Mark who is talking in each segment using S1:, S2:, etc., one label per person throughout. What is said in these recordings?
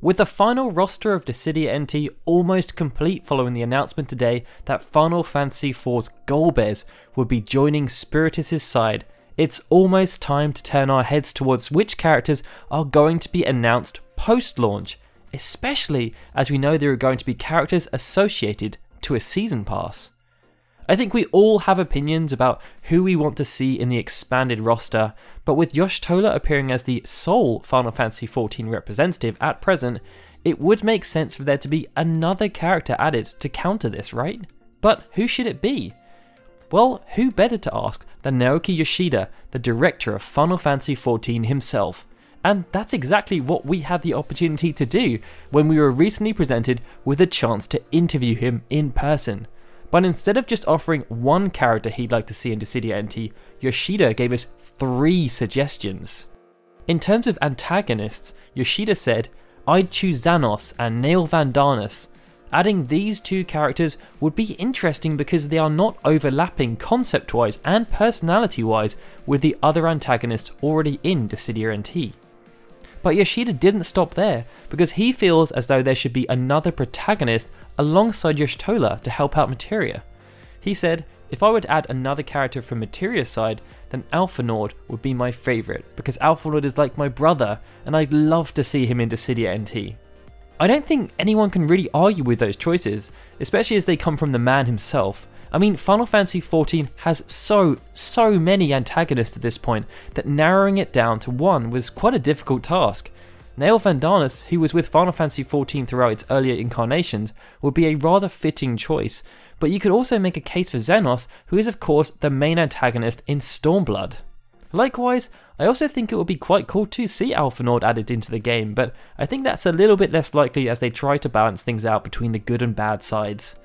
S1: With the final roster of Dissidia NT almost complete following the announcement today that Final Fantasy IV's Galvus would be joining Spiritus' side, it's almost time to turn our heads towards which characters are going to be announced post-launch, especially as we know there are going to be characters associated to a season pass. I think we all have opinions about who we want to see in the expanded roster, but with Yoshida appearing as the sole Final Fantasy XIV representative at present, it would make sense for there to be another character added to counter this, right? But who should it be? Well, who better to ask than Naoki Yoshida, the director of Final Fantasy XIV himself? And that's exactly what we had the opportunity to do when we were recently presented with a chance to interview him in person. But instead of just offering one character he'd like to see in Dissidia NT, Yoshida gave us 3 suggestions. In terms of antagonists, Yoshida said, "I'd choose Zenos and Nael Van Darnus." Adding these 2 characters would be interesting because they are not overlapping concept-wise and personality-wise with the other antagonists already in Dissidia NT. But Yoshida didn't stop there, because he feels as though there should be another protagonist alongside Yoshida to help out Materia. He said, "If I were to add another character from Materia's side, then Alphinaud would be my favourite, because Alphinaud is like my brother, and I'd love to see him in Dissidia NT." I don't think anyone can really argue with those choices, especially as they come from the man himself. I mean, Final Fantasy XIV has so many antagonists at this point that narrowing it down to one was quite a difficult task. Nael Van Darnus, who was with Final Fantasy XIV throughout its earlier incarnations, would be a rather fitting choice, but you could also make a case for Zenos, who is of course the main antagonist in Stormblood. Likewise, I also think it would be quite cool to see Alphinaud added into the game, but I think that's a little bit less likely as they try to balance things out between the good and bad sides.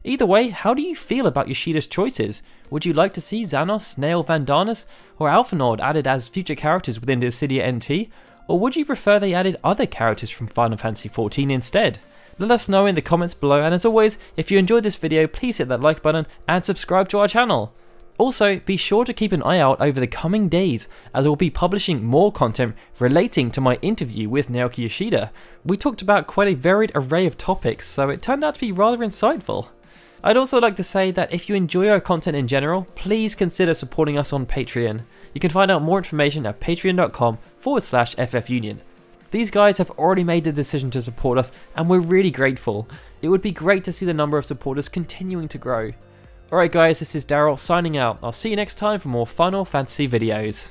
S1: Either way, how do you feel about Yoshida's choices? Would you like to see Zenos, Nael Van Darnus, or Alphinaud added as future characters within Dissidia NT? Or would you prefer they added other characters from Final Fantasy XIV instead? Let us know in the comments below, and as always, if you enjoyed this video, please hit that like button and subscribe to our channel. Also, be sure to keep an eye out over the coming days as we'll be publishing more content relating to my interview with Naoki Yoshida. We talked about quite a varied array of topics, so it turned out to be rather insightful. I'd also like to say that if you enjoy our content in general, please consider supporting us on Patreon. You can find out more information at patreon.com/ffunion. These guys have already made the decision to support us, and we're really grateful. It would be great to see the number of supporters continuing to grow. Alright guys, this is Daryl signing out. I'll see you next time for more Final Fantasy videos.